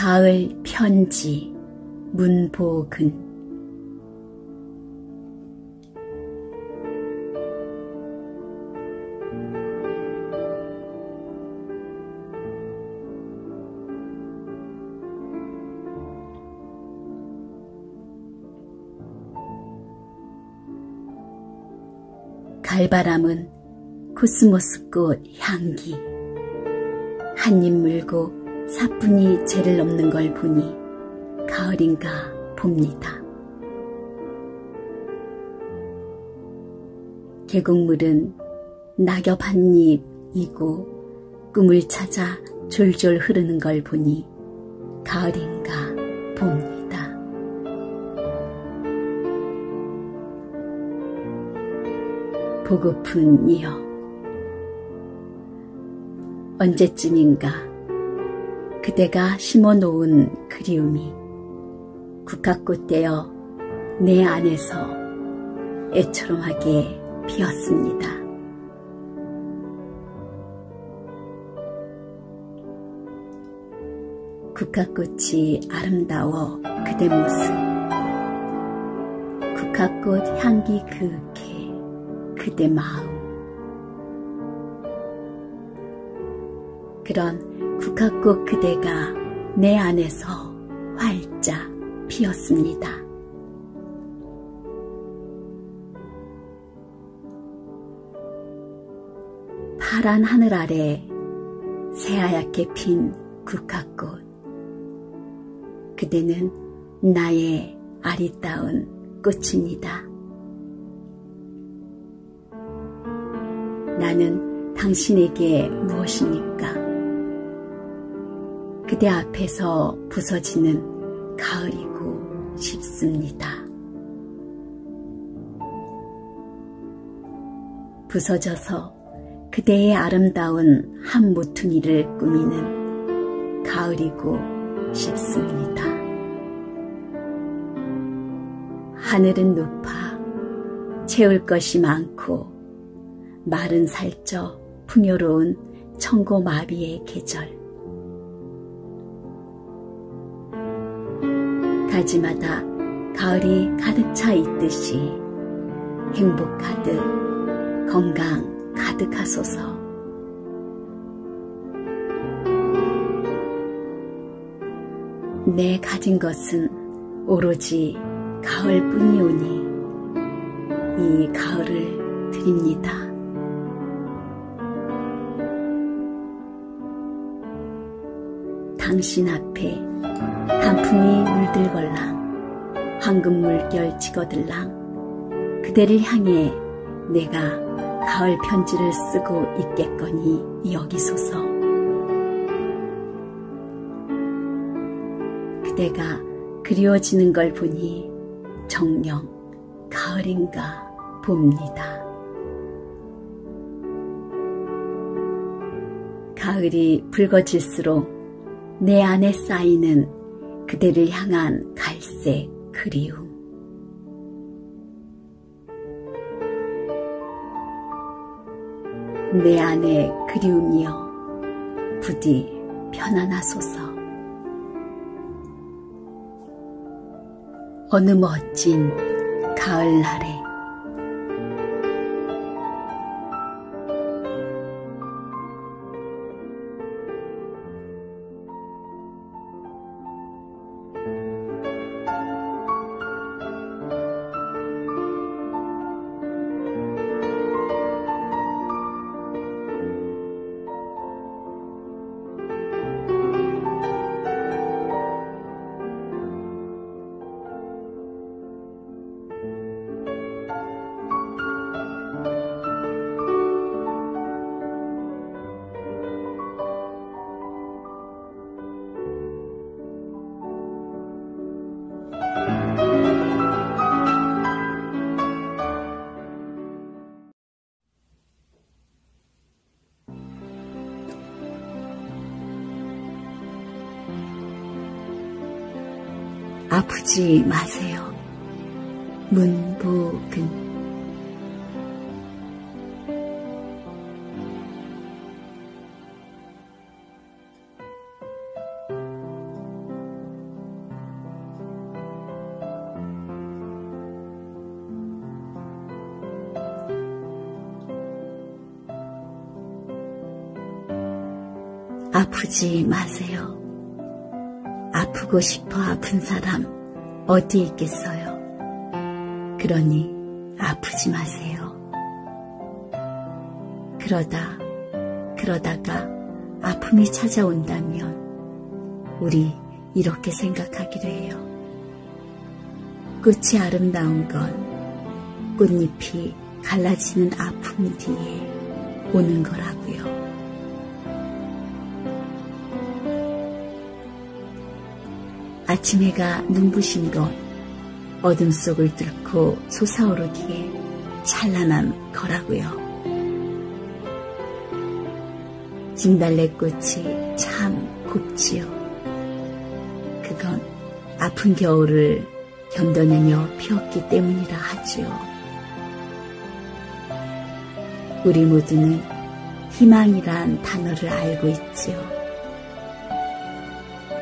가을 편지 문보근. 갈바람은 코스모스꽃 향기. 한입 물고 사뿐히 죄를 넘는 걸 보니 가을인가 봅니다. 계곡물은 낙엽 한 입이고 꿈을 찾아 졸졸 흐르는 걸 보니 가을인가 봅니다. 보고픈 이여, 언제쯤인가 그대가 심어놓은 그리움이 국화꽃 되어 내 안에서 애처럼하게 피었습니다. 국화꽃이 아름다워 그대 모습, 국화꽃 향기 그윽해 그대 마음. 그런 국화꽃 그대가 내 안에서 활짝 피었습니다. 파란 하늘 아래 새하얗게 핀 국화꽃. 그대는 나의 아리따운 꽃입니다. 나는 당신에게 무엇입니까? 그대 앞에서 부서지는 가을이고 싶습니다. 부서져서 그대의 아름다운 한 모퉁이를 꾸미는 가을이고 싶습니다. 하늘은 높아 채울 것이 많고 말은 살쪄 풍요로운 청고마비의 계절. 가지마다 가을이 가득 차 있듯이 행복하듯 건강 가득하소서. 내 가진 것은 오로지 가을뿐이오니 이 가을을 드립니다. 당신 앞에 단풍이 물들걸랑 황금 물결 지거들랑 그대를 향해 내가 가을 편지를 쓰고 있겠거니 여기소서. 그대가 그리워지는 걸 보니 정녕 가을인가 봅니다. 가을이 붉어질수록 내 안에 쌓이는 그대를 향한 갈색 그리움. 내 안에 그리움이여 부디 편안하소서. 어느 멋진 가을날에 아프지 마세요. 문보근. 아프지 마세요. 아프고 싶어 아픈 사람 어디 있겠어요. 그러니 아프지 마세요. 그러다가 아픔이 찾아온다면 우리 이렇게 생각하기로 해요. 꽃이 아름다운 건 꽃잎이 갈라지는 아픔 뒤에 오는 거라고요. 아침 해가 눈부신 건 어둠 속을 뚫고 솟아오르기에 찬란한 거라고요. 진달래꽃이 참 곱지요. 그건 아픈 겨울을 견뎌내며 피었기 때문이라 하지요. 우리 모두는 희망이란 단어를 알고 있지요.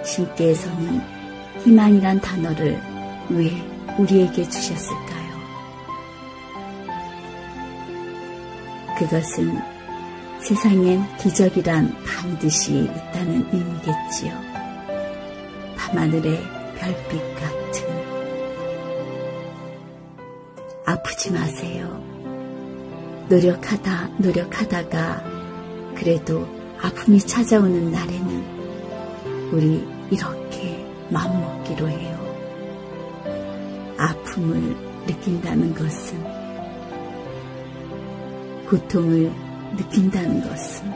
신께서는 희망이란 단어를 왜 우리에게 주셨을까요? 그것은 세상엔 기적이란 반드시 있다는 의미겠지요. 밤하늘의 별빛 같은. 아프지 마세요. 노력하다가 그래도 아픔이 찾아오는 날에는 우리 이렇게 마음먹기로 해요. 아픔을 느낀다는 것은, 고통을 느낀다는 것은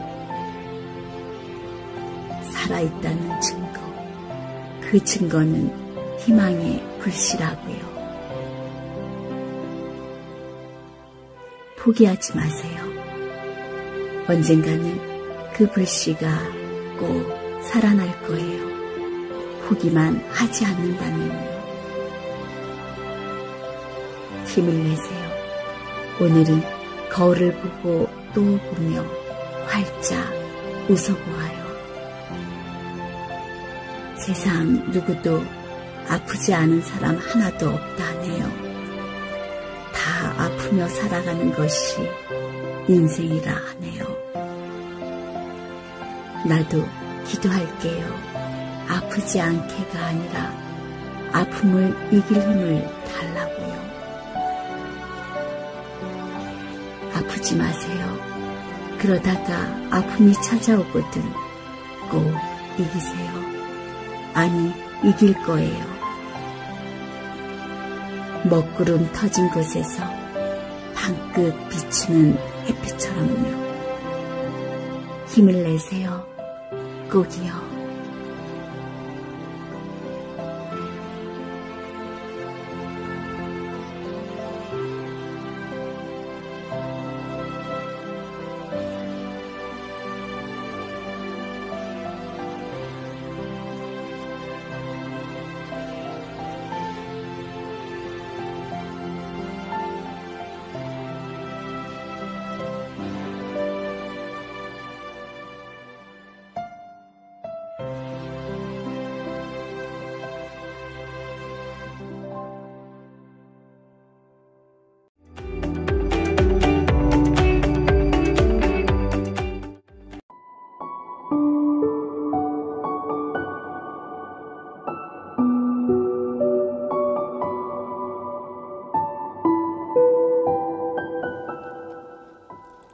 살아있다는 증거, 그 증거는 희망의 불씨라고요. 포기하지 마세요. 언젠가는 그 불씨가 꼭 살아날 거예요. 포기만 하지 않는다면요. 힘을 내세요. 오늘은 거울을 보고 또 보며 활짝 웃어보아요. 세상 누구도 아프지 않은 사람 하나도 없다 하네요. 다 아프며 살아가는 것이 인생이라 하네요. 나도 기도할게요. 아프지 않게가 아니라 아픔을 이길 힘을 달라고요. 아프지 마세요. 그러다가 아픔이 찾아오거든 꼭 이기세요. 아니, 이길 거예요. 먹구름 터진 곳에서 방긋 비추는 햇빛처럼요. 힘을 내세요. 꼭이요.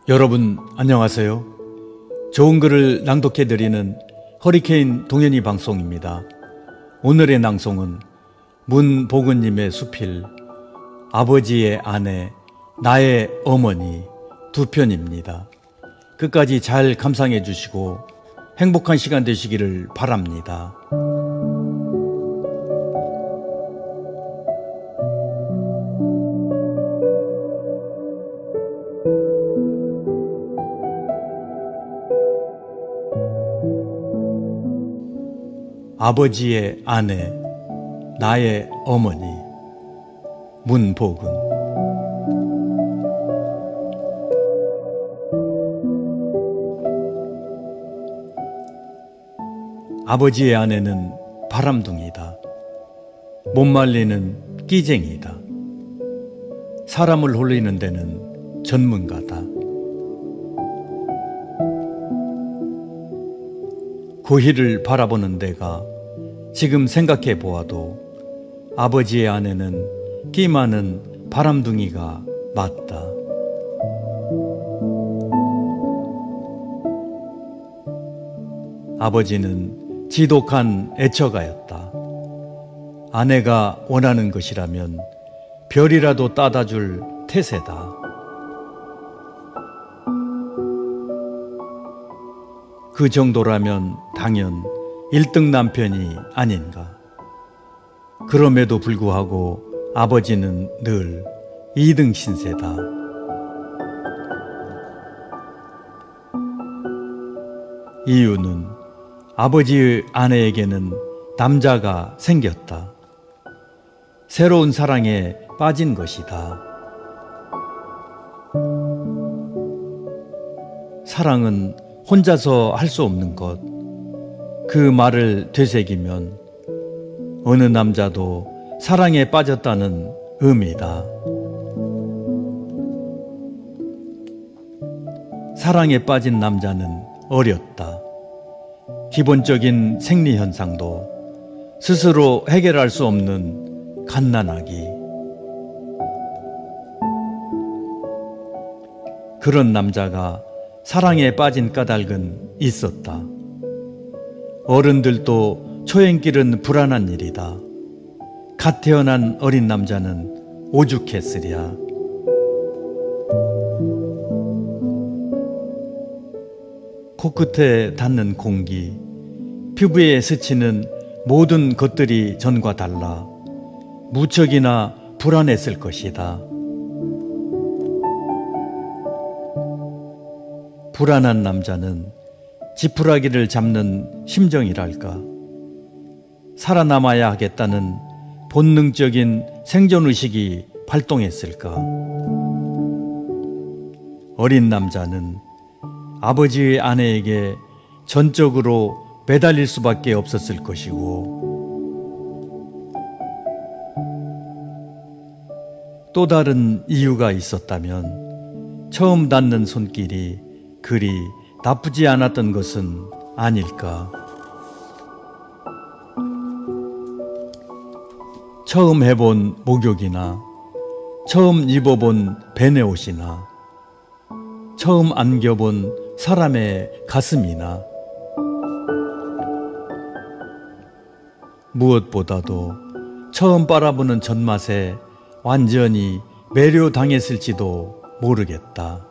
여러분 안녕하세요. 좋은 글을 낭독해드리는 허리케인 동현이 방송입니다. 오늘의 낭송은 문보근님의 수필 아버지의 아내 나의 어머니 두 편입니다. 끝까지 잘 감상해 주시고 행복한 시간 되시기를 바랍니다. 아버지의 아내, 나의 어머니, 문보근. 아버지의 아내는 바람둥이다. 못 말리는 끼쟁이다. 사람을 홀리는 데는 전문가다. 고희를 바라보는 데가 지금 생각해 보아도 아버지의 아내는 끼 많은 바람둥이가 맞다. 아버지는 지독한 애처가였다. 아내가 원하는 것이라면 별이라도 따다 줄 태세다. 그 정도라면 당연 1등 남편이 아닌가. 그럼에도 불구하고 아버지는 늘 2등 신세다. 이유는 아버지의 아내에게는 남자가 생겼다. 새로운 사랑에 빠진 것이다. 사랑은 혼자서 할 수 없는 것. 그 말을 되새기면 어느 남자도 사랑에 빠졌다는 의미다. 사랑에 빠진 남자는 어렸다. 기본적인 생리 현상도 스스로 해결할 수 없는 갓난아기. 그런 남자가 사랑에 빠진 까닭은 있었다. 어른들도 초행길은 불안한 일이다. 갓 태어난 어린 남자는 오죽했으랴. 코끝에 닿는 공기, 피부에 스치는 모든 것들이 전과 달라 무척이나 불안했을 것이다. 불안한 남자는 지푸라기를 잡는 심정이랄까. 살아남아야 하겠다는 본능적인 생존의식이 발동했을까. 어린 남자는 아버지의 아내에게 전적으로 매달릴 수밖에 없었을 것이고, 또 다른 이유가 있었다면 처음 닿는 손길이 그리 나쁘지 않았던 것은 아닐까. 처음 해본 목욕이나 처음 입어본 베네옷이나 처음 안겨본 사람의 가슴이나 무엇보다도 처음 바라보는 젖맛에 완전히 매료당했을지도 모르겠다.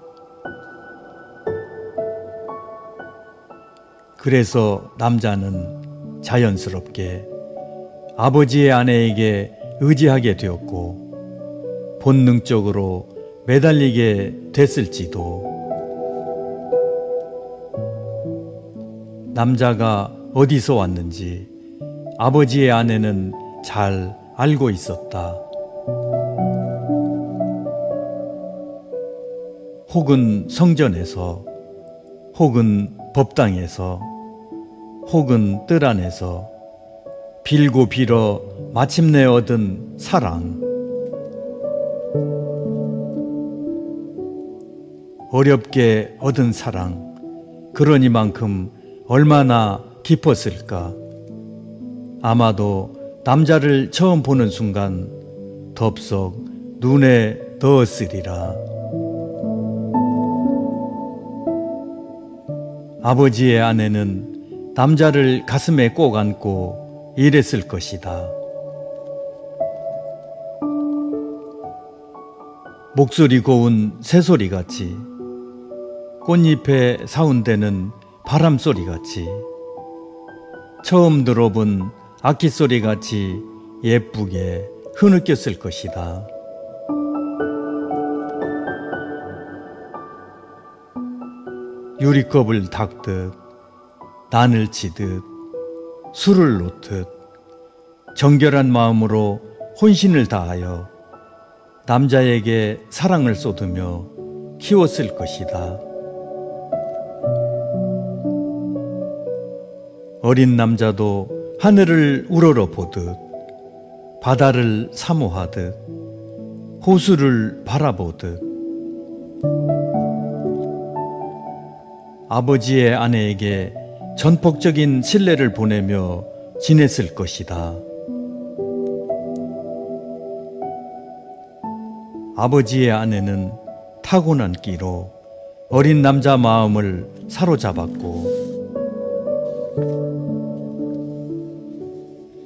그래서 남자는 자연스럽게 아버지의 아내에게 의지하게 되었고 본능적으로 매달리게 됐을지도. 남자가 어디서 왔는지 아버지의 아내는 잘 알고 있었다. 혹은 성전에서, 혹은 법당에서, 혹은 뜰 안에서 빌고 빌어 마침내 얻은 사랑. 어렵게 얻은 사랑. 그러니만큼 얼마나 깊었을까. 아마도 남자를 처음 보는 순간 덥석 눈에 넣었으리라. 아버지의 아내는 남자를 가슴에 꼭 안고 이랬을 것이다. 목소리 고운 새소리같이, 꽃잎에 사운대는 바람소리같이, 처음 들어본 악기소리같이 예쁘게 흐느꼈을 것이다. 유리컵을 닦듯, 난을 치듯, 술을 놓듯 정결한 마음으로 혼신을 다하여 남자에게 사랑을 쏟으며 키웠을 것이다. 어린 남자도 하늘을 우러러 보듯, 바다를 사모하듯, 호수를 바라보듯, 아버지의 아내에게 전폭적인 신뢰를 보내며 지냈을 것이다. 아버지의 아내는 타고난 끼로 어린 남자 마음을 사로잡았고,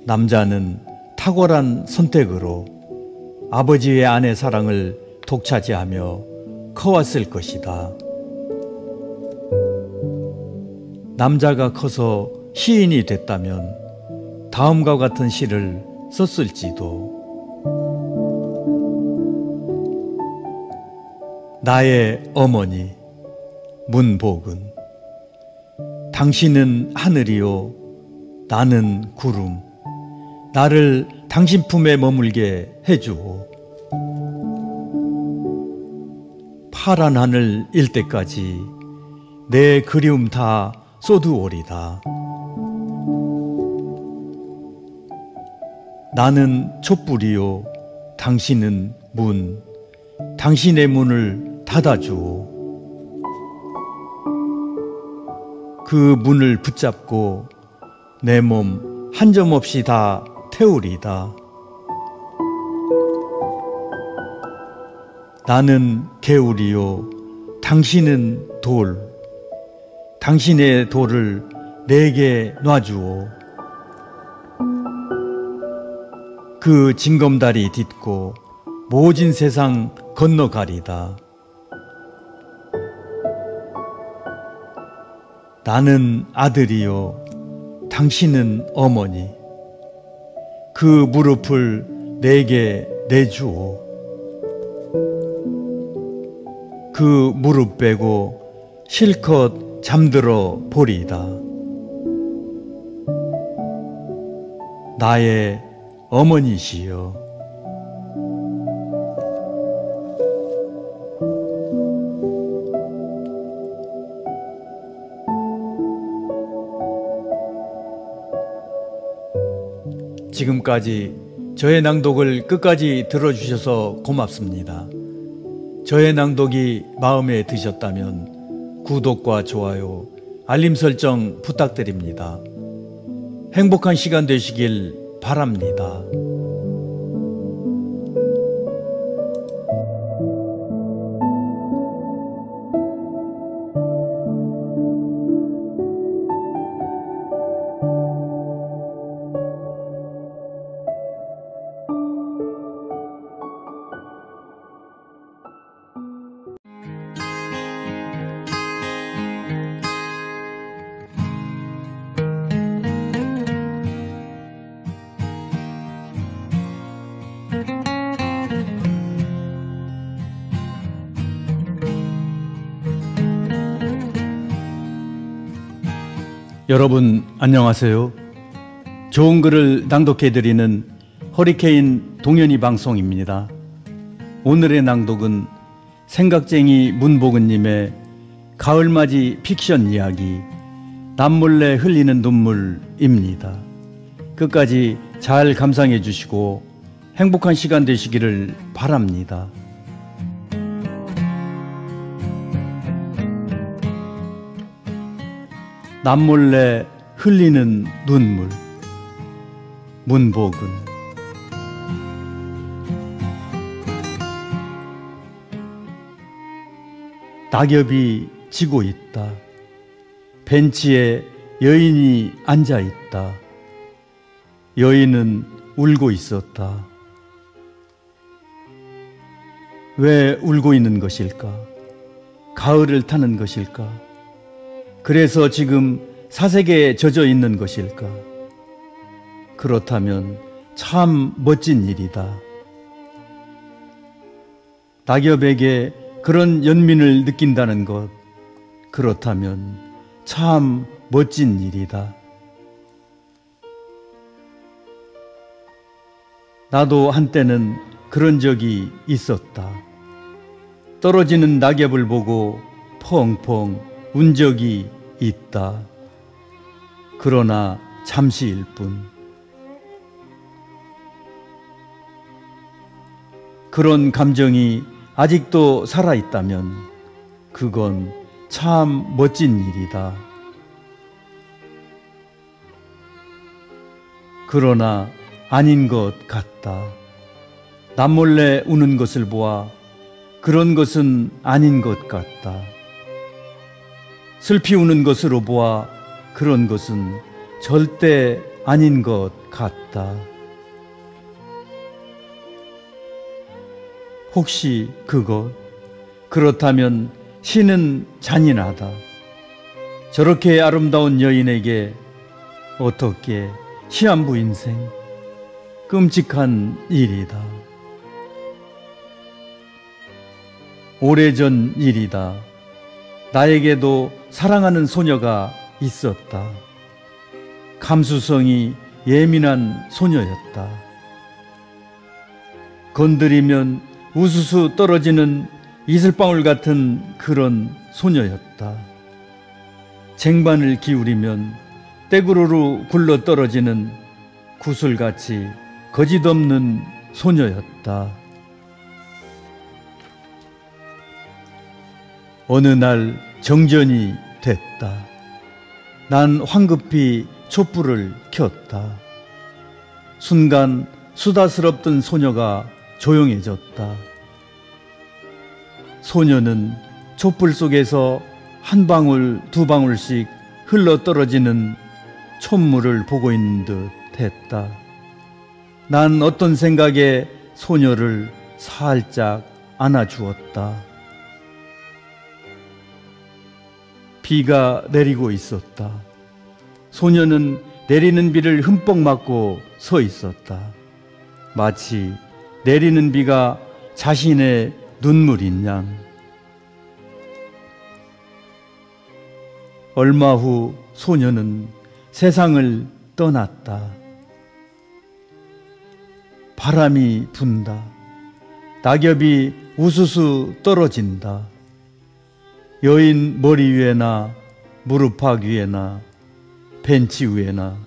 남자는 탁월한 선택으로 아버지의 아내 사랑을 독차지하며 커왔을 것이다. 남자가 커서 시인이 됐다면 다음과 같은 시를 썼을지도. 나의 어머니 문복은, 당신은 하늘이요 나는 구름, 나를 당신 품에 머물게 해주오. 파란 하늘 일 때까지 내 그리움 다 쏟으오리다. 나는 촛불이요 당신은 문, 당신의 문을 닫아주오. 그 문을 붙잡고 내 몸 한 점 없이 다 태우리다. 나는 개울이요 당신은 돌, 당신의 돌을 내게 놔주오. 그 징검다리 딛고 모진 세상 건너가리다. 나는 아들이요 당신은 어머니, 그 무릎을 내게 내주오. 그 무릎 빼고 실컷 잠들어 보리다. 나의 어머니시여. 지금까지 저의 낭독을 끝까지 들어주셔서 고맙습니다. 저의 낭독이 마음에 드셨다면 구독과 좋아요, 알림 설정 부탁드립니다. 행복한 시간 되시길 바랍니다. 여러분 안녕하세요. 좋은 글을 낭독해드리는 허리케인 동현이 방송입니다. 오늘의 낭독은 생각쟁이 문복은님의 가을맞이 픽션 이야기 남몰래 흘리는 눈물입니다. 끝까지 잘 감상해 주시고 행복한 시간 되시기를 바랍니다. 남몰래 흘리는 눈물. 문복은. 낙엽이 지고 있다. 벤치에 여인이 앉아 있다. 여인은 울고 있었다. 왜 울고 있는 것일까? 가을을 타는 것일까? 그래서 지금 사색에 젖어 있는 것일까? 그렇다면 참 멋진 일이다. 낙엽에게 그런 연민을 느낀다는 것, 그렇다면 참 멋진 일이다. 나도 한때는 그런 적이 있었다. 떨어지는 낙엽을 보고 펑펑 운 적이 있다. 그러나 잠시일 뿐. 그런 감정이 아직도 살아있다면 그건 참 멋진 일이다. 그러나 아닌 것 같다. 남몰래 우는 것을 보아 그런 것은 아닌 것 같다. 슬피 우는 것으로 보아 그런 것은 절대 아닌 것 같다. 혹시 그렇다면 시는 잔인하다. 저렇게 아름다운 여인에게 어떻게 시한부 인생, 끔찍한 일이다. 오래전 일이다. 나에게도 사랑하는 소녀가 있었다. 감수성이 예민한 소녀였다. 건드리면 우수수 떨어지는 이슬방울 같은 그런 소녀였다. 쟁반을 기울이면 떼구르르 굴러 떨어지는 구슬같이 거짓없는 소녀였다. 어느 날 정전이 됐다. 난 황급히 촛불을 켰다. 순간 수다스럽던 소녀가 조용해졌다. 소녀는 촛불 속에서 한 방울 두 방울씩 흘러 떨어지는 촛물을 보고 있는 듯 했다. 난 어떤 생각에 소녀를 살짝 안아주었다. 비가 내리고 있었다. 소녀는 내리는 비를 흠뻑 맞고 서 있었다. 마치 내리는 비가 자신의 눈물인 양. 얼마 후 소녀는 세상을 떠났다. 바람이 분다. 낙엽이 우수수 떨어진다. 여인 머리 위에나 무릎팍 위에나 벤치 위에나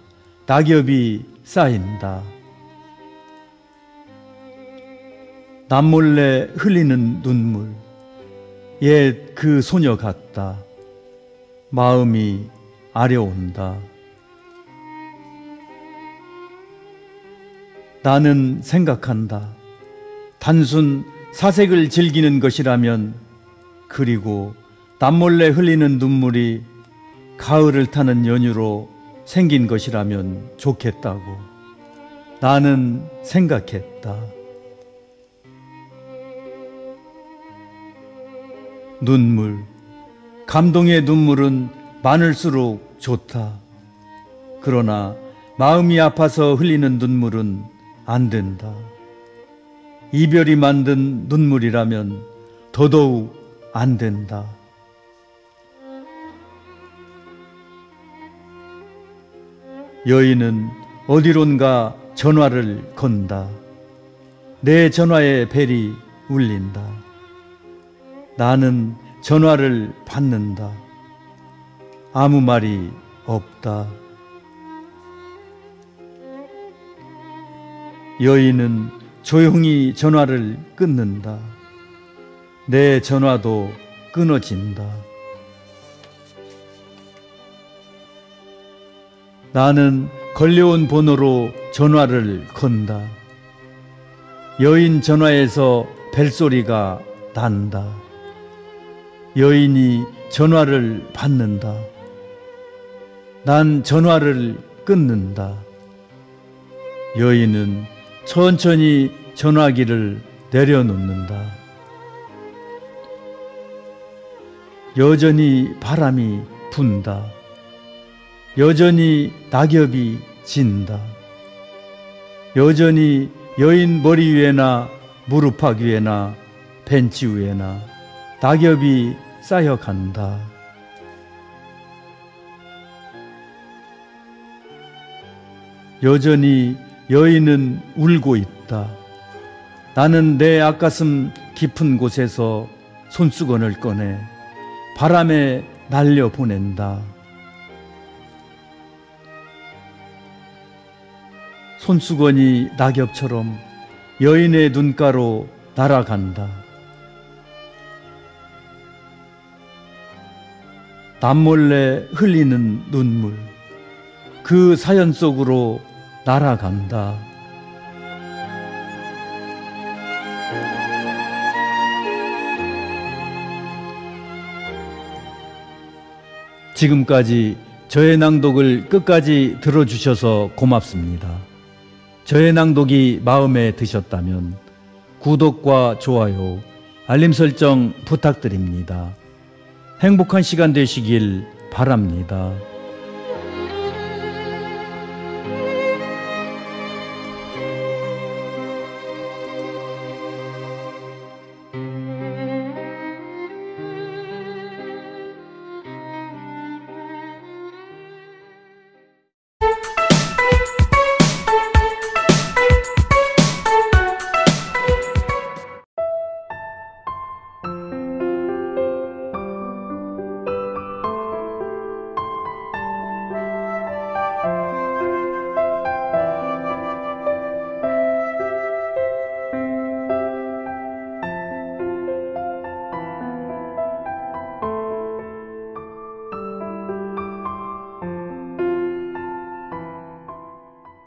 낙엽이 쌓인다. 남몰래 흘리는 눈물, 옛 그 소녀 같다. 마음이 아려온다. 나는 생각한다. 단순 사색을 즐기는 것이라면, 그리고 남몰래 흘리는 눈물이 가을을 타는 연유로 생긴 것이라면 좋겠다고 나는 생각했다. 눈물, 감동의 눈물은 많을수록 좋다. 그러나 마음이 아파서 흘리는 눈물은 안 된다. 이별이 만든 눈물이라면 더더욱 안 된다. 여인은 어디론가 전화를 건다. 내 전화에 벨이 울린다. 나는 전화를 받는다. 아무 말이 없다. 여인은 조용히 전화를 끊는다. 내 전화도 끊어진다. 나는 걸려온 번호로 전화를 건다. 여인 전화에서 벨소리가 난다. 여인이 전화를 받는다. 난 전화를 끊는다. 여인은 천천히 전화기를 내려놓는다. 여전히 바람이 분다. 여전히 낙엽이 진다. 여전히 여인 머리 위에나 무릎팍 위에나 벤치 위에나 낙엽이 쌓여간다. 여전히 여인은 울고 있다. 나는 내 앞가슴 깊은 곳에서 손수건을 꺼내 바람에 날려보낸다. 손수건이 낙엽처럼 여인의 눈가로 날아간다. 남몰래 흘리는 눈물, 그 사연 속으로 날아간다. 지금까지 저의 낭독을 끝까지 들어주셔서 고맙습니다. 저의 낭독이 마음에 드셨다면 구독과 좋아요, 알림 설정 부탁드립니다. 행복한 시간 되시길 바랍니다.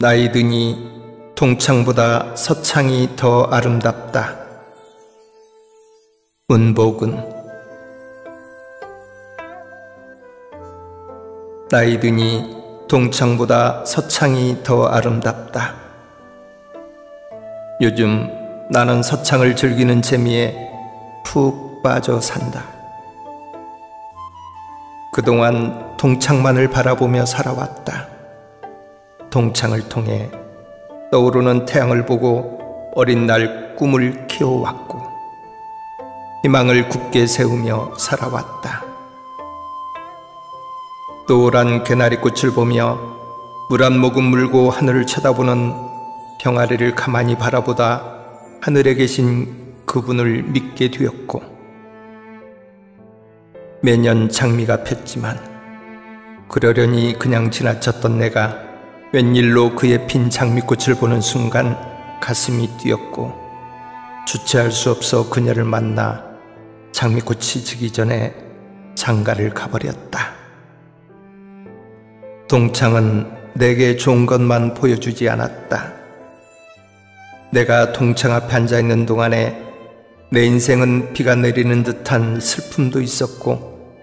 나이 드니 동창보다 서창이 더 아름답다. 은복은. 나이 드니 동창보다 서창이 더 아름답다. 요즘 나는 서창을 즐기는 재미에 푹 빠져 산다. 그동안 동창만을 바라보며 살아왔다. 동창을 통해 떠오르는 태양을 보고 어린 날 꿈을 키워왔고 희망을 굳게 세우며 살아왔다. 노란 개나리꽃을 보며 물 한 모금 물고 하늘을 쳐다보는 병아리를 가만히 바라보다 하늘에 계신 그분을 믿게 되었고, 매년 장미가 폈지만 그러려니 그냥 지나쳤던 내가 웬일로 그의 핀 장미꽃을 보는 순간 가슴이 뛰었고, 주체할 수 없어 그녀를 만나 장미꽃이 지기 전에 장가를 가버렸다. 동창은 내게 좋은 것만 보여주지 않았다. 내가 동창 앞에 앉아있는 동안에 내 인생은 비가 내리는 듯한 슬픔도 있었고,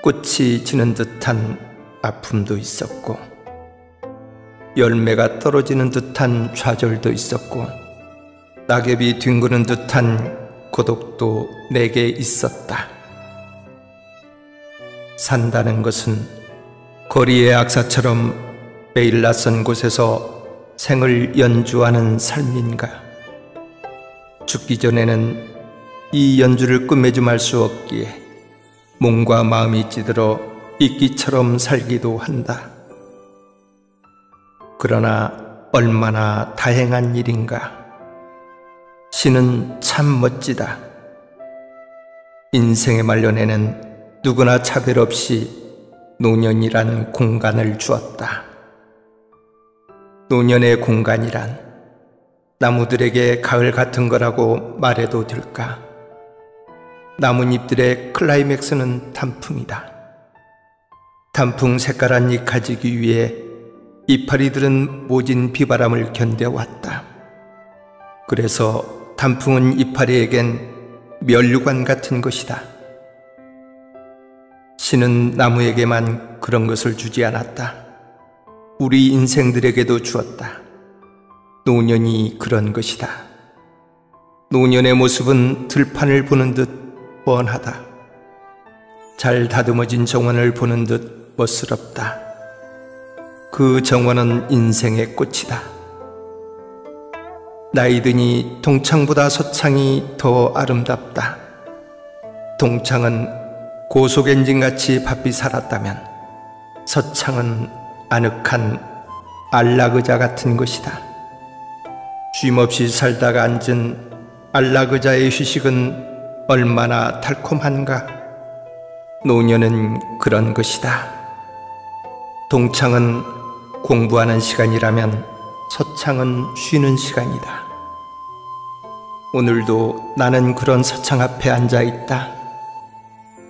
꽃이 지는 듯한 아픔도 있었고, 열매가 떨어지는 듯한 좌절도 있었고, 낙엽이 뒹구는 듯한 고독도 내게 있었다. 산다는 것은 거리의 악사처럼 매일 낯선 곳에서 생을 연주하는 삶인가? 죽기 전에는 이 연주를 끝맺음 할 수 없기에 몸과 마음이 찌들어 이끼처럼 살기도 한다. 그러나 얼마나 다행한 일인가. 시는 참 멋지다. 인생의 말년에는 누구나 차별 없이 노년이란 공간을 주었다. 노년의 공간이란 나무들에게 가을 같은 거라고 말해도 될까? 나뭇잎들의 클라이맥스는 단풍이다. 단풍 색깔한 잎 가지기 위해 이파리들은 모진 비바람을 견뎌왔다. 그래서 단풍은 이파리에겐 면류관 같은 것이다. 시는 나무에게만 그런 것을 주지 않았다. 우리 인생들에게도 주었다. 노년이 그런 것이다. 노년의 모습은 들판을 보는 듯 뻔하다. 잘 다듬어진 정원을 보는 듯 멋스럽다. 그 정원은 인생의 꽃이다. 나이 드니 동창보다 서창이 더 아름답다. 동창은 고속 엔진같이 바삐 살았다면 서창은 아늑한 안락의자 같은 것이다. 쉼없이 살다가 앉은 안락의자의 휴식은 얼마나 달콤한가. 노년은 그런 것이다. 동창은 공부하는 시간이라면 서창은 쉬는 시간이다. 오늘도 나는 그런 서창 앞에 앉아 있다.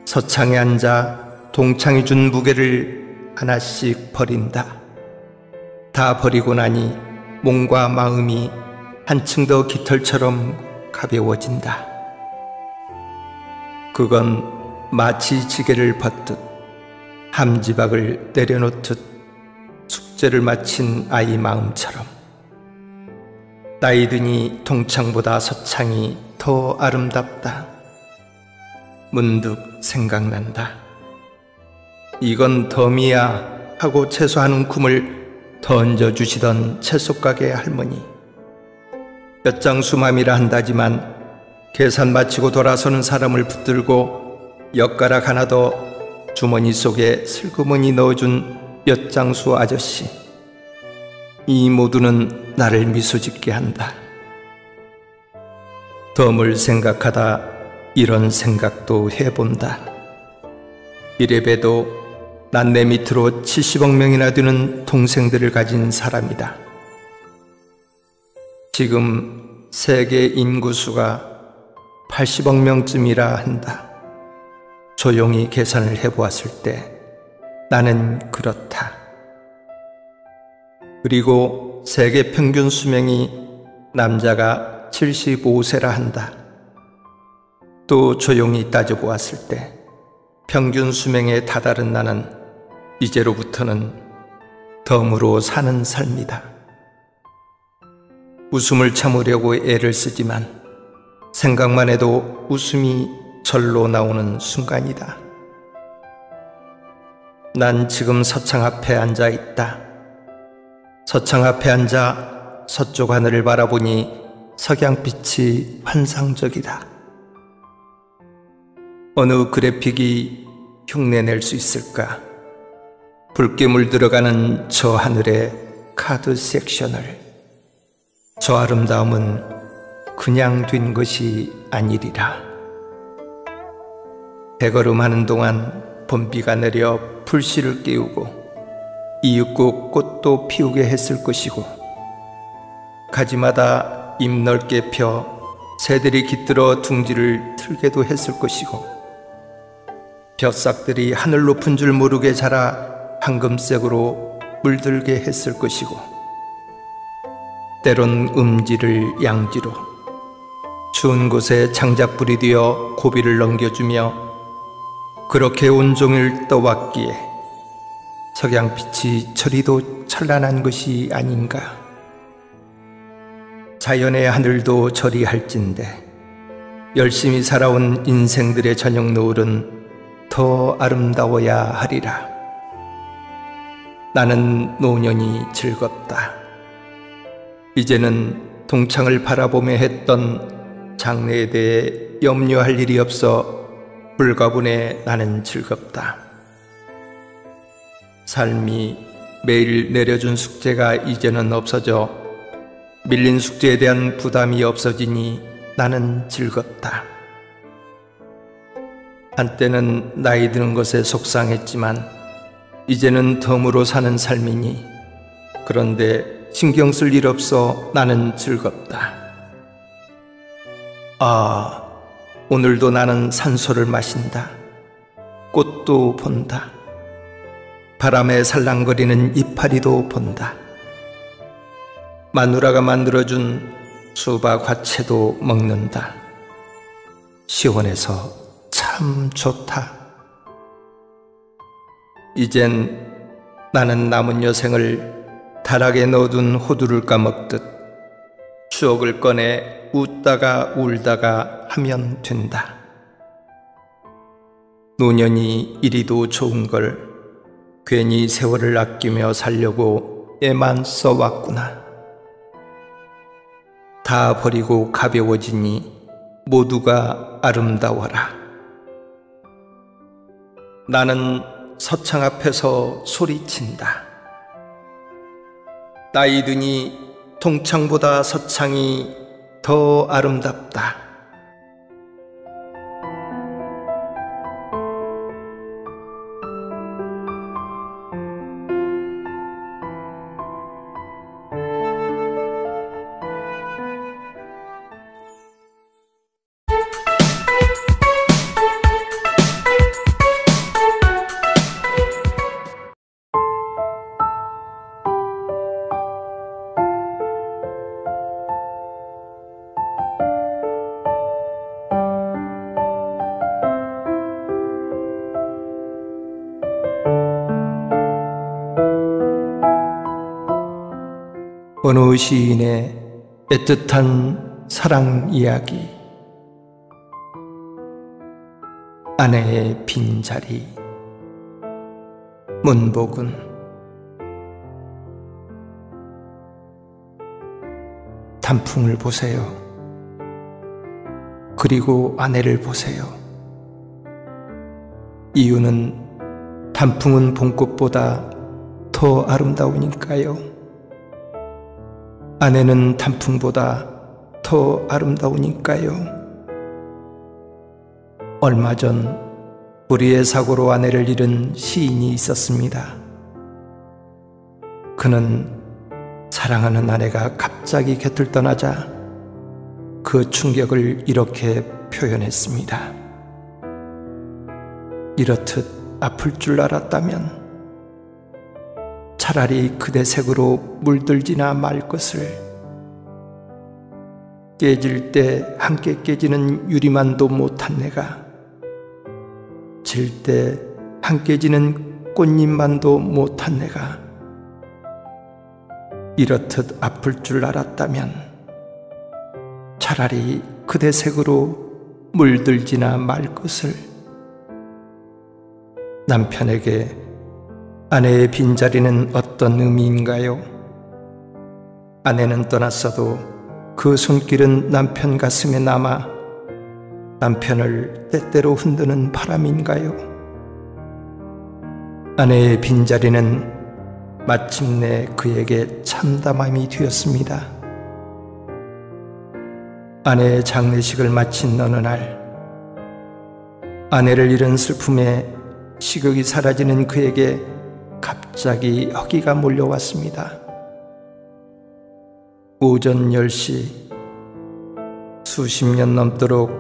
서창에 앉아 동창이 준 무게를 하나씩 버린다. 다 버리고 나니 몸과 마음이 한층 더 깃털처럼 가벼워진다. 그건 마치 지게를 벗듯 함지박을 내려놓듯 숙제를 마친 아이 마음처럼 나이 드니 동창보다 서창이 더 아름답다. 문득 생각난다. 이건 덤이야 하고 채소하는 꿈을 던져주시던 채소가게 할머니. 엿장수맘이라 한다지만 계산 마치고 돌아서는 사람을 붙들고 엿가락 하나 더 주머니 속에 슬그머니 넣어준 엿장수 아저씨. 이 모두는 나를 미소짓게 한다. 덤을 생각하다 이런 생각도 해본다. 이래봬도 난 내 밑으로 70억 명이나 되는 동생들을 가진 사람이다. 지금 세계 인구수가 80억 명쯤이라 한다. 조용히 계산을 해보았을 때 나는 그렇다. 그리고 세계 평균 수명이 남자가 75세라 한다. 또 조용히 따져보았을 때 평균 수명에 다다른 나는 이제로부터는 덤으로 사는 삶이다. 웃음을 참으려고 애를 쓰지만 생각만 해도 웃음이 절로 나오는 순간이다. 난 지금 서창 앞에 앉아 있다. 서창 앞에 앉아 서쪽 하늘을 바라보니 석양빛이 환상적이다. 어느 그래픽이 흉내낼 수 있을까? 붉게 물들어가는 저 하늘의 카드 섹션을. 저 아름다움은 그냥 된 것이 아니리라. 대걸음하는 동안 봄비가 내려 풀씨를 깨우고 이윽고 꽃도 피우게 했을 것이고 가지마다 입 넓게 펴 새들이 깃들어 둥지를 틀게도 했을 것이고 벼싹들이 하늘 높은 줄 모르게 자라 황금색으로 물들게 했을 것이고 때론 음지를 양지로 추운 곳에 장작불이 되어 고비를 넘겨주며 그렇게 온종일 떠왔기에 석양빛이 저리도 찬란한 것이 아닌가. 자연의 하늘도 저리 할진데 열심히 살아온 인생들의 저녁 노을은 더 아름다워야 하리라. 나는 노년이 즐겁다. 이제는 동창을 바라보며 했던 장래에 대해 염려할 일이 없어 불가분해 나는 즐겁다. 삶이 매일 내려준 숙제가 이제는 없어져 밀린 숙제에 대한 부담이 없어지니 나는 즐겁다. 한때는 나이 드는 것에 속상했지만 이제는 덤으로 사는 삶이니 그런데 신경 쓸 일 없어 나는 즐겁다. 아, 오늘도 나는 산소를 마신다. 꽃도 본다. 바람에 살랑거리는 이파리도 본다. 마누라가 만들어준 수박 화채도 먹는다. 시원해서 참 좋다. 이젠 나는 남은 여생을 다락에 넣어둔 호두를 까먹듯 추억을 꺼내 웃다가 울다가 하면 된다. 노년이 이리도 좋은 걸 괜히 세월을 아끼며 살려고 애만 써왔구나. 다 버리고 가벼워지니 모두가 아름다워라. 나는 서창 앞에서 소리친다. 나이 드니 동창보다 서창이 더 아름답다. 어느 시인의 애틋한 사랑 이야기. 아내의 빈자리. 문복은. 단풍을 보세요. 그리고 아내를 보세요. 이유는 단풍은 봄꽃보다 더 아름다우니까요. 아내는 단풍보다 더 아름다우니까요. 얼마 전 불의의 사고로 아내를 잃은 시인이 있었습니다. 그는 사랑하는 아내가 갑자기 곁을 떠나자 그 충격을 이렇게 표현했습니다. 이렇듯 아플 줄 알았다면 차라리 그대 색으로 물들지나 말 것을. 깨질 때 함께 깨지는 유리만도 못한 내가 질 때 함께 지는 꽃잎만도 못한 내가 이렇듯 아플 줄 알았다면 차라리 그대 색으로 물들지나 말 것을. 남편에게 아내의 빈자리는 어떤 의미인가요? 아내는 떠났어도 그 손길은 남편 가슴에 남아 남편을 때때로 흔드는 바람인가요? 아내의 빈자리는 마침내 그에게 참담함이 되었습니다. 아내의 장례식을 마친 어느 날, 아내를 잃은 슬픔에 식욕이 사라지는 그에게 갑자기 허기가 몰려왔습니다. 오전 10시, 수십 년 넘도록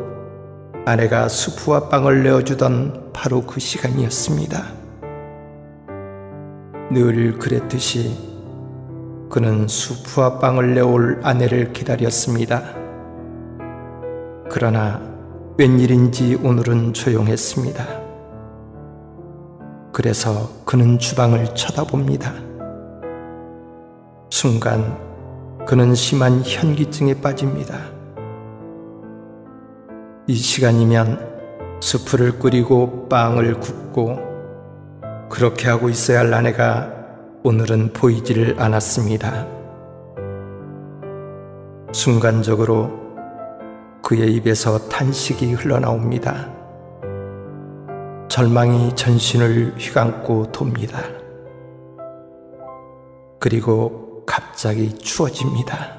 아내가 수프와 빵을 내어주던 바로 그 시간이었습니다. 늘 그랬듯이 그는 수프와 빵을 내올 아내를 기다렸습니다. 그러나 웬일인지 오늘은 조용했습니다. 그래서 그는 주방을 쳐다봅니다. 순간 그는 심한 현기증에 빠집니다. 이 시간이면 수프를 끓이고 빵을 굽고 그렇게 하고 있어야 할 아내가 오늘은 보이지를 않았습니다. 순간적으로 그의 입에서 탄식이 흘러나옵니다. 절망이 전신을 휘감고 돕니다. 그리고 갑자기 추워집니다.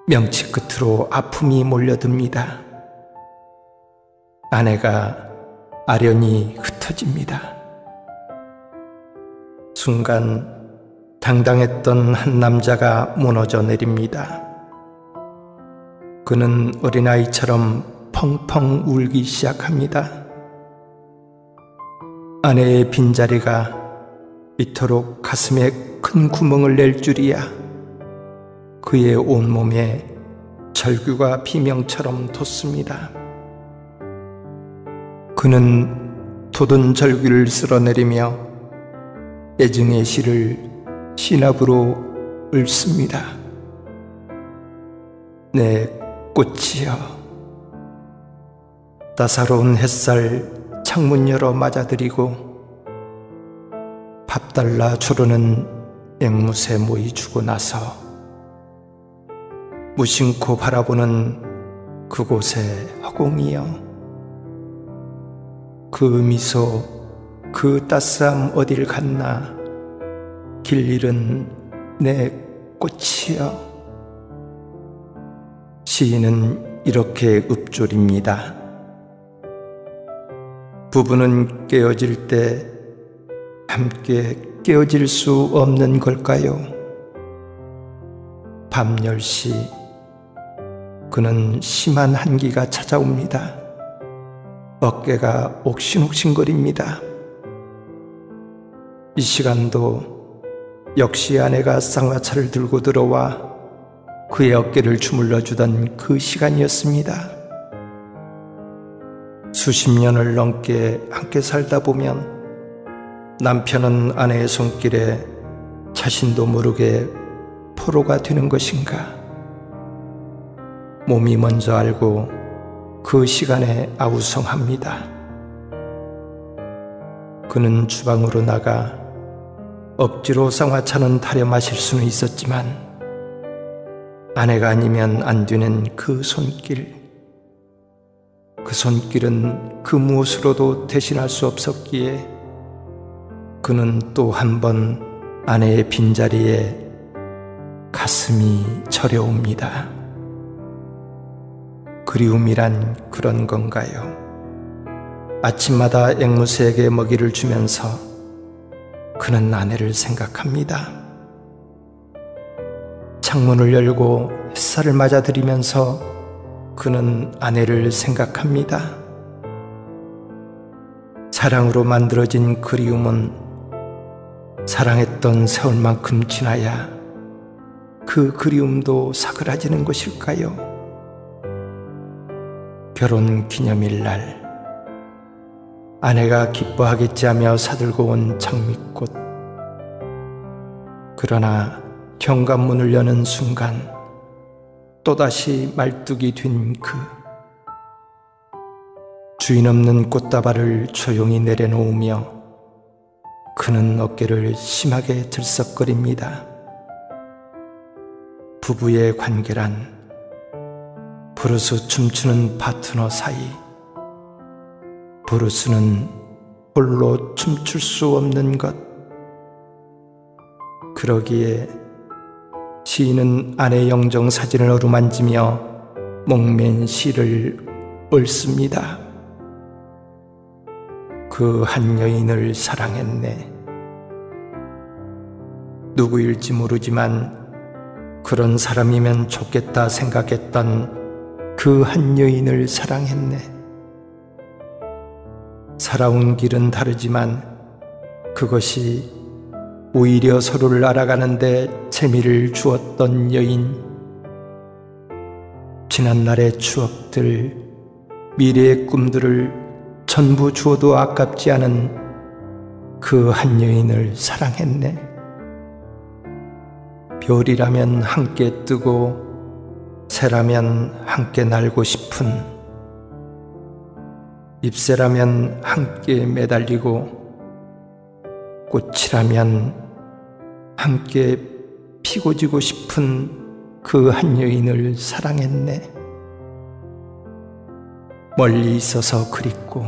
명치 끝으로 아픔이 몰려듭니다. 아내가 아련히 흩어집니다. 순간 당당했던 한 남자가 무너져 내립니다. 그는 어린아이처럼 펑펑 울기 시작합니다. 아내의 빈자리가 이토록 가슴에 큰 구멍을 낼 줄이야. 그의 온몸에 절규가 비명처럼 돋습니다. 그는 돋은 절규를 쓸어내리며 애증의 시를 시납으로 읊습니다. 내 꽃이여, 따사로운 햇살 창문 열어 맞아들이고 밥 달라 조르는 앵무새 모이 주고 나서 무심코 바라보는 그곳의 허공이여, 그 미소, 그 따스함 어딜 갔나, 길 잃은 내 꽃이여. 시인은 이렇게 읊조립니다. 부부는 깨어질 때 함께 깨어질 수 없는 걸까요? 밤 10시, 그는 심한 한기가 찾아옵니다. 어깨가 옥신옥신거립니다. 이 시간도 역시 아내가 쌍화차를 들고 들어와 그의 어깨를 주물러 주던 그 시간이었습니다. 수십 년을 넘게 함께 살다 보면 남편은 아내의 손길에 자신도 모르게 포로가 되는 것인가? 몸이 먼저 알고 그 시간에 아우성합니다. 그는 주방으로 나가 억지로 쌍화차는 타려 마실 수는 있었지만 아내가 아니면 안 되는 그 손길, 그 손길은 그 무엇으로도 대신할 수 없었기에 그는 또 한 번 아내의 빈자리에 가슴이 저려옵니다. 그리움이란 그런 건가요? 아침마다 앵무새에게 먹이를 주면서 그는 아내를 생각합니다. 창문을 열고 햇살을 맞아들이면서 그는 아내를 생각합니다. 사랑으로 만들어진 그리움은 사랑했던 세월만큼 지나야 그 그리움도 사그라지는 것일까요? 결혼 기념일 날 아내가 기뻐하겠지 하며 사들고 온 장미꽃. 그러나 현관문을 여는 순간 또다시 말뚝이 된 그 주인 없는 꽃다발을 조용히 내려놓으며 그는 어깨를 심하게 들썩거립니다. 부부의 관계란 브루스 춤추는 파트너 사이, 브루스는 홀로 춤출 수 없는 것. 그러기에 시인은 아내 영정 사진을 어루만지며 목맨 시를 읊습니다. 그 한 여인을 사랑했네. 누구일지 모르지만 그런 사람이면 좋겠다 생각했던 그 한 여인을 사랑했네. 살아온 길은 다르지만 그것이 오히려 서로를 알아가는데 재미를 주었던 여인. 지난날의 추억들, 미래의 꿈들을 전부 주어도 아깝지 않은 그 한 여인을 사랑했네. 별이라면 함께 뜨고 새라면 함께 날고 싶은, 잎새라면 함께 매달리고 꽃이라면 함께 피고 지고 싶은 그 한 여인을 사랑했네. 멀리 있어서 그립고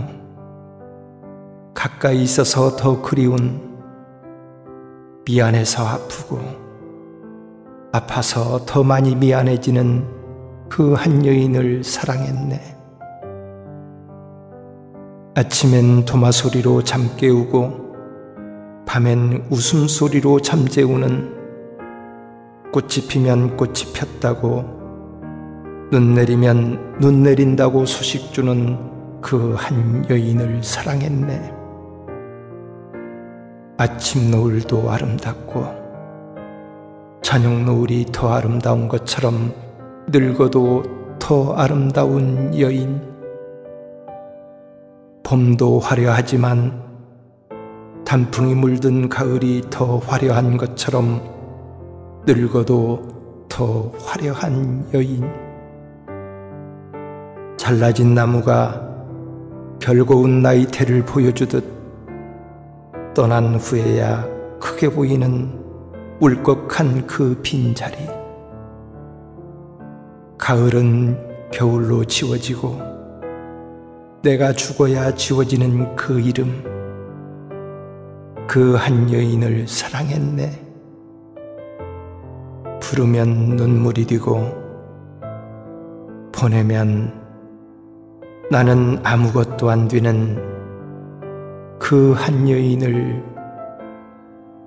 가까이 있어서 더 그리운, 미안해서 아프고 아파서 더 많이 미안해지는 그 한 여인을 사랑했네. 아침엔 도마 소리로 잠 깨우고 밤엔 웃음소리로 잠재우는, 꽃이 피면 꽃이 폈다고 눈 내리면 눈 내린다고 소식 주는 그 한 여인을 사랑했네. 아침 노을도 아름답고 저녁 노을이 더 아름다운 것처럼 늙어도 더 아름다운 여인. 봄도 화려하지만 단풍이 물든 가을이 더 화려한 것처럼 늙어도 더 화려한 여인. 잘라진 나무가 결고운 나이테를 보여주듯 떠난 후에야 크게 보이는 울컥한 그 빈자리. 가을은 겨울로 지워지고 내가 죽어야 지워지는 그 이름. 그 한 여인을 사랑했네. 부르면 눈물이 되고 보내면 나는 아무것도 안 되는 그 한 여인을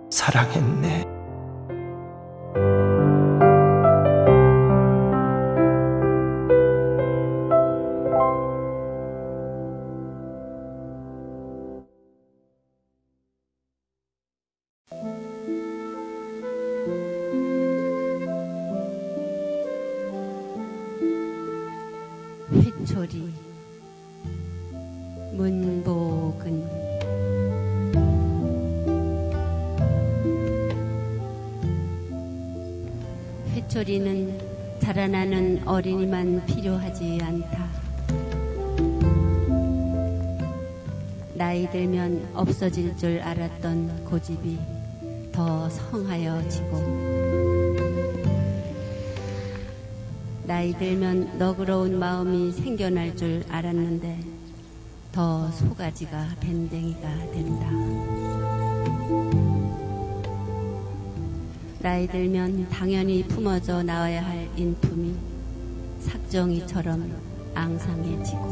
사랑했네. 회초리 문복은 회초리는 자라나는 어린이만 필요하지 않다. 나이 들면 없어질 줄 알았던 고집이 더 성하여지고, 나이 들면 너그러운 마음이 생겨날 줄 알았는데 더 소가지가 밴댕이가 된다. 나이 들면 당연히 품어져 나와야 할 인품이 삭정이처럼 앙상해지고,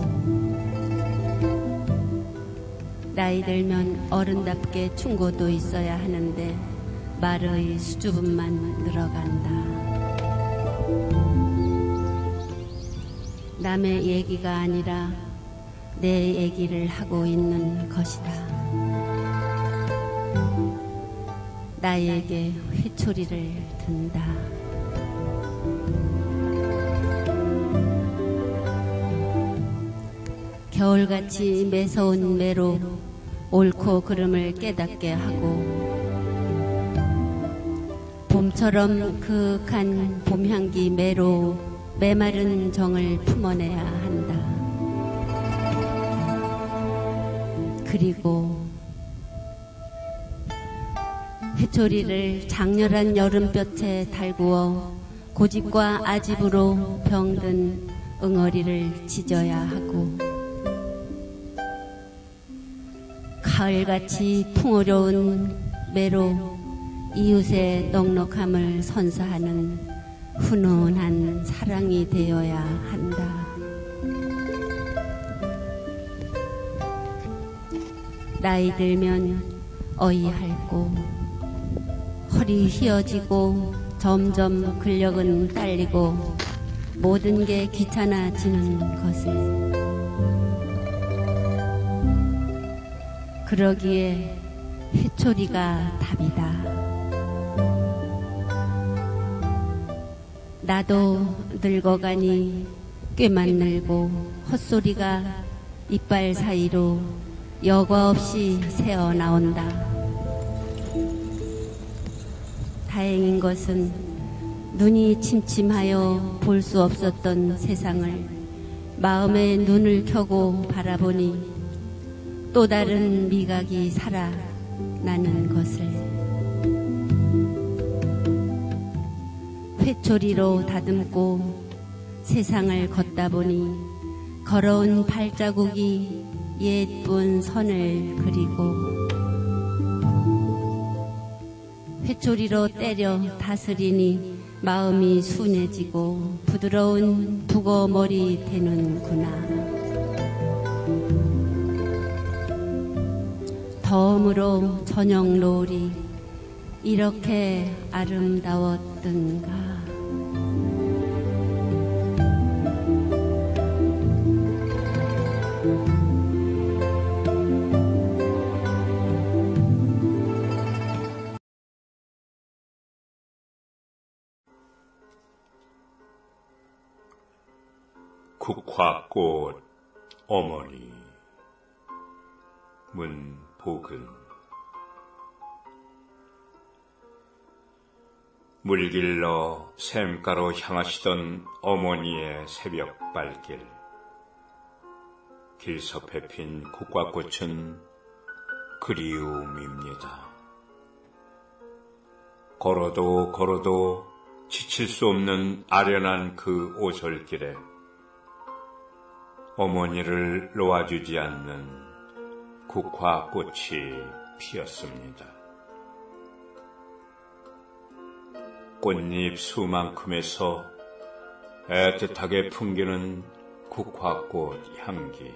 나이 들면 어른답게 충고도 있어야 하는데 말의 수줍음만 늘어간다. 남의 얘기가 아니라 내 얘기를 하고 있는 것이다. 나에게 회초리를 든다. 겨울같이 매서운 매로 옳고 그름을 깨닫게 하고, 봄처럼 그윽한 봄향기 매로 메마른 정을 품어내야 한다. 그리고 회초리를 장렬한 여름볕에 달구어 고집과 아집으로 병든 응어리를 찢어야 하고, 가을같이 풍요로운 매로 이웃의 넉넉함을 선사하는 훈훈한 사랑이 되어야 한다. 나이 들면 어이할고 허리 휘어지고 점점 근력은 딸리고 모든 게 귀찮아지는 것을. 그러기에 회초리가 답이다. 나도 늙어가니 꾀만 늘고 헛소리가 이빨 사이로 여과 없이 새어나온다. 다행인 것은 눈이 침침하여 볼 수 없었던 세상을 마음의 눈을 켜고 바라보니 또 다른 미각이 살아나는 것을. 회초리로 다듬고 세상을 걷다 보니 걸어온 발자국이 예쁜 선을 그리고, 회초리로 때려 다스리니 마음이 순해지고 부드러운 북어머리 되는구나. 덤으로 저녁 노을이 이렇게 아름다웠던가. 국화꽃 어머니. 문복은. 물길러 샘가로 향하시던 어머니의 새벽 발길. 길섭에 핀 국화꽃은 그리움입니다. 걸어도 걸어도 지칠 수 없는 아련한 그 오솔길에 어머니를 놓아주지 않는 국화꽃이 피었습니다. 꽃잎 수만큼에서 애틋하게 풍기는 국화꽃 향기.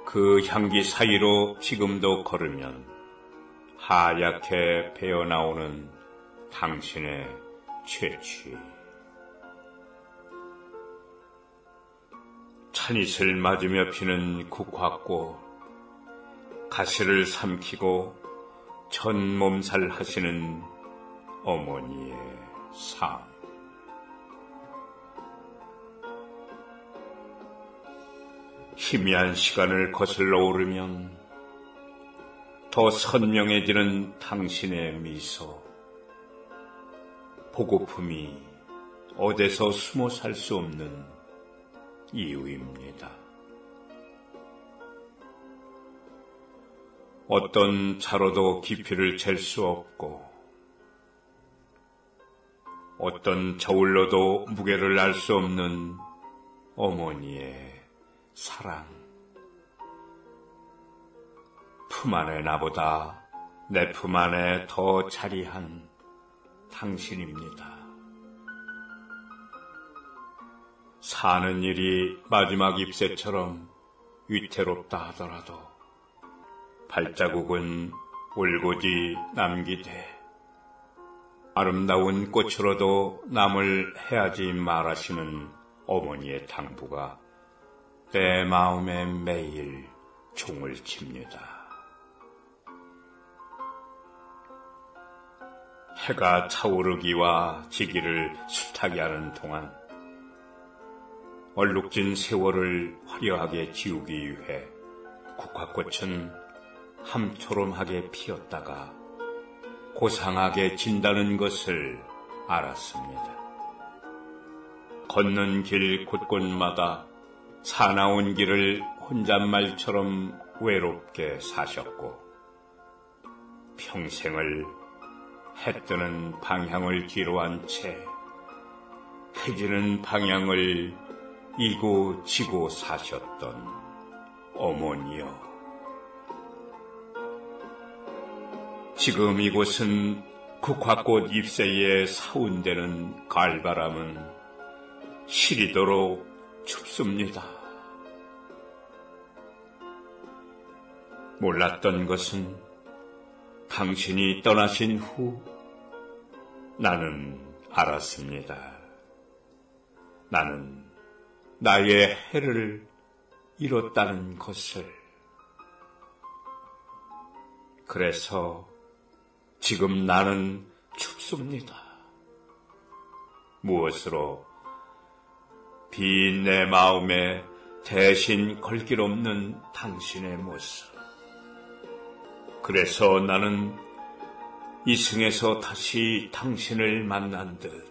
그 향기 사이로 지금도 걸으면 하얗게 배어나오는 당신의 채취. 찬잇을 맞으며 피는 국화꽃, 가시를 삼키고 전몸살 하시는 어머니의 삶. 희미한 시간을 거슬러 오르면 더 선명해지는 당신의 미소. 보고품이 어디서 숨어 살 수 없는 이유입니다. 어떤 차로도 깊이를 잴 수 없고 어떤 저울로도 무게를 알 수 없는 어머니의 사랑. 품 안에 나보다 내 품 안에 더 자리한 당신입니다. 사는 일이 마지막 잎새처럼 위태롭다 하더라도 발자국은 올곧이 남기되 아름다운 꽃으로도 남을 해하지 말하시는 어머니의 당부가 내 마음에 매일 종을 칩니다. 해가 차오르기와 지기를 숱하게 하는 동안 얼룩진 세월을 화려하게 지우기 위해 국화꽃은 함초롬하게 피었다가 고상하게 진다는 것을 알았습니다. 걷는 길 곳곳마다 사나운 길을 혼잣말처럼 외롭게 사셨고 평생을 해 뜨는 방향을 뒤로 한 채 해지는 방향을 이고 지고 사셨던 어머니여. 지금 이곳은 국화꽃 잎새에 사운되는 가을바람은 시리도록 춥습니다. 몰랐던 것은 당신이 떠나신 후 나는 알았습니다. 나는 나의 해를 잃었다는 것을. 그래서 지금 나는 춥습니다. 무엇으로? 빈 내 마음에 대신 걸 길 없는 당신의 모습. 그래서 나는 이승에서 다시 당신을 만난 듯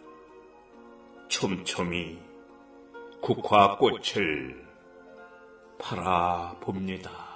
촘촘히 국화꽃을 바라봅니다.